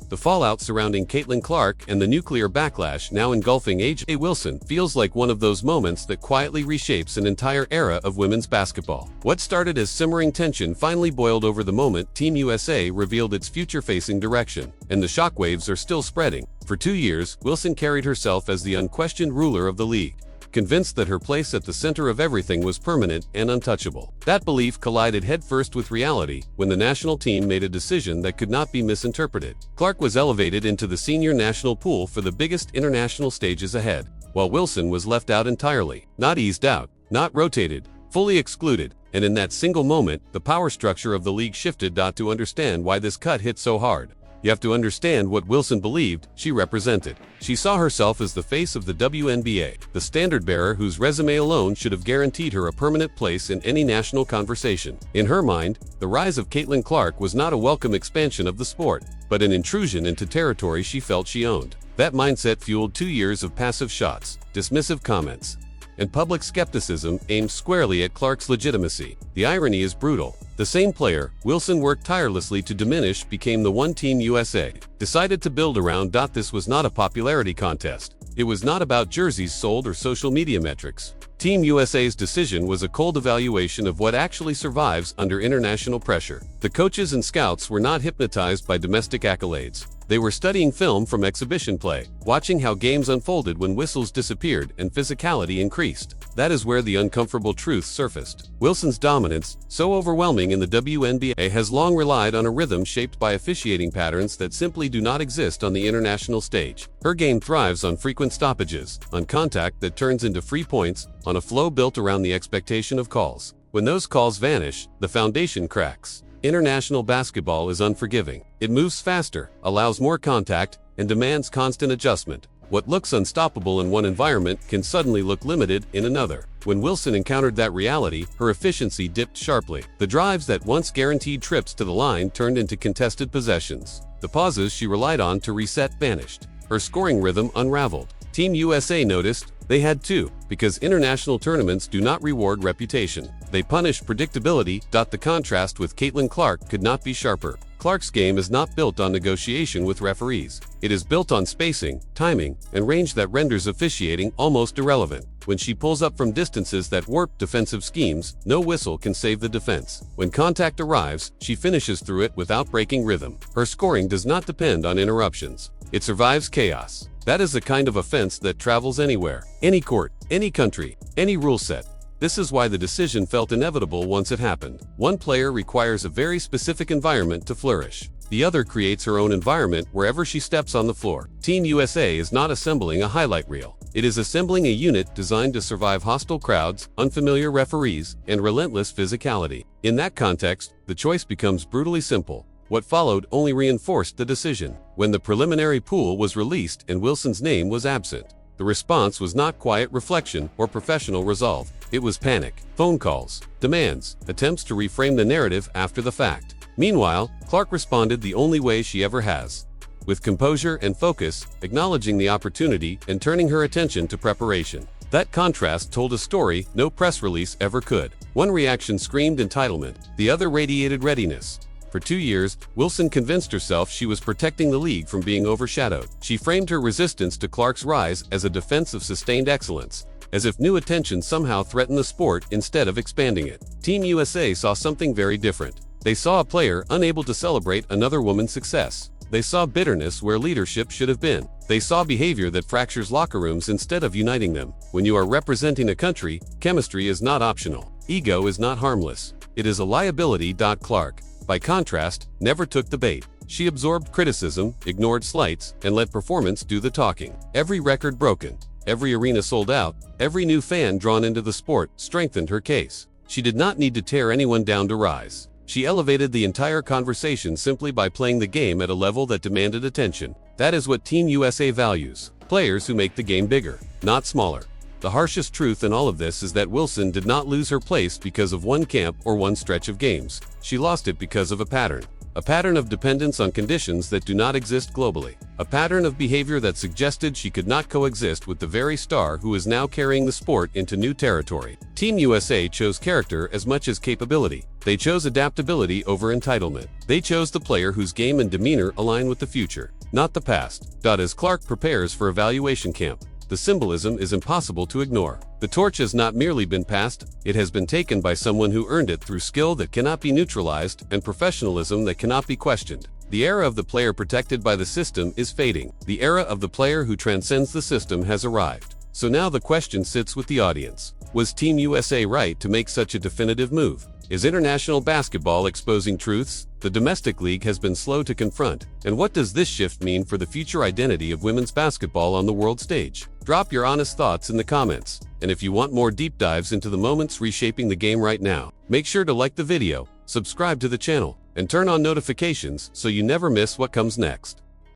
The fallout surrounding Caitlin Clark and the nuclear backlash now engulfing A.J. Wilson feels like one of those moments that quietly reshapes an entire era of women's basketball. What started as simmering tension finally boiled over the moment Team USA revealed its future-facing direction, and the shockwaves are still spreading. For 2 years, Wilson carried herself as the unquestioned ruler of the league, convinced that her place at the center of everything was permanent and untouchable. That belief collided headfirst with reality when the national team made a decision that could not be misinterpreted. Clark was elevated into the senior national pool for the biggest international stages ahead, while Wilson was left out entirely, not eased out, not rotated, fully excluded. And in that single moment, the power structure of the league shifted. To understand why this cut hit so hard, you have to understand what Wilson believed she represented. She saw herself as the face of the WNBA, the standard-bearer whose resume alone should have guaranteed her a permanent place in any national conversation. In her mind, the rise of Caitlin Clark was not a welcome expansion of the sport, but an intrusion into territory she felt she owned. That mindset fueled 2 years of passive shots, dismissive comments, and public skepticism aimed squarely at Clark's legitimacy. The irony is brutal. The same player Wilson worked tirelessly to diminish became the one Team USA decided to build around. This was not a popularity contest. It was not about jerseys sold or social media metrics. Team USA's decision was a cold evaluation of what actually survives under international pressure. The coaches and scouts were not hypnotized by domestic accolades. They were studying film from exhibition play, watching how games unfolded when whistles disappeared and physicality increased. That is where the uncomfortable truth surfaced. Wilson's dominance, so overwhelming in the WNBA, has long relied on a rhythm shaped by officiating patterns that simply do not exist on the international stage. Her game thrives on frequent stoppages, on contact that turns into free points, on a flow built around the expectation of calls. When those calls vanish, the foundation cracks. International basketball is unforgiving. It moves faster, allows more contact, and demands constant adjustment. What looks unstoppable in one environment can suddenly look limited in another. When Wilson encountered that reality, her efficiency dipped sharply. The drives that once guaranteed trips to the line turned into contested possessions. The pauses she relied on to reset vanished. Her scoring rhythm unraveled. Team USA noticed they had too, because international tournaments do not reward reputation. They punish predictability. The contrast with Caitlin Clark could not be sharper. Clark's game is not built on negotiation with referees. It is built on spacing, timing, and range that renders officiating almost irrelevant. When she pulls up from distances that warp defensive schemes, no whistle can save the defense. When contact arrives, she finishes through it without breaking rhythm. Her scoring does not depend on interruptions. It survives chaos. That is the kind of offense that travels anywhere, any court, any country, any rule set. This is why the decision felt inevitable once it happened. One player requires a very specific environment to flourish. The other creates her own environment wherever she steps on the floor. Team USA is not assembling a highlight reel. It is assembling a unit designed to survive hostile crowds, unfamiliar referees, and relentless physicality. In that context, the choice becomes brutally simple. What followed only reinforced the decision. When the preliminary pool was released and Wilson's name was absent, the response was not quiet reflection or professional resolve. It was panic, phone calls, demands, attempts to reframe the narrative after the fact. Meanwhile, Clark responded the only way she ever has, with composure and focus, acknowledging the opportunity and turning her attention to preparation. That contrast told a story no press release ever could. One reaction screamed entitlement, the other radiated readiness. For 2 years, Wilson convinced herself she was protecting the league from being overshadowed. She framed her resistance to Clark's rise as a defense of sustained excellence, as if new attention somehow threatened the sport instead of expanding it. Team USA saw something very different. They saw a player unable to celebrate another woman's success. They saw bitterness where leadership should have been. They saw behavior that fractures locker rooms instead of uniting them. When you are representing a country, chemistry is not optional. Ego is not harmless. It is a liability. Clark, by contrast, never took the bait. She absorbed criticism, ignored slights, and let performance do the talking. Every record broken, every arena sold out, every new fan drawn into the sport strengthened her case. She did not need to tear anyone down to rise. She elevated the entire conversation simply by playing the game at a level that demanded attention. That is what Team USA values. Players who make the game bigger, not smaller. The harshest truth in all of this is that Wilson did not lose her place because of one camp or one stretch of games. She lost it because of a pattern. A pattern of dependence on conditions that do not exist globally. A pattern of behavior that suggested she could not coexist with the very star who is now carrying the sport into new territory. Team USA chose character as much as capability. They chose adaptability over entitlement. They chose the player whose game and demeanor align with the future, not the past. As Clark prepares for evaluation camp, the symbolism is impossible to ignore. The torch has not merely been passed, it has been taken by someone who earned it through skill that cannot be neutralized and professionalism that cannot be questioned. The era of the player protected by the system is fading. The era of the player who transcends the system has arrived. So now the question sits with the audience. Was Team USA right to make such a definitive move? Is international basketball exposing truths the domestic league has been slow to confront? And what does this shift mean for the future identity of women's basketball on the world stage? Drop your honest thoughts in the comments. And if you want more deep dives into the moments reshaping the game right now, make sure to like the video, subscribe to the channel, and turn on notifications so you never miss what comes next.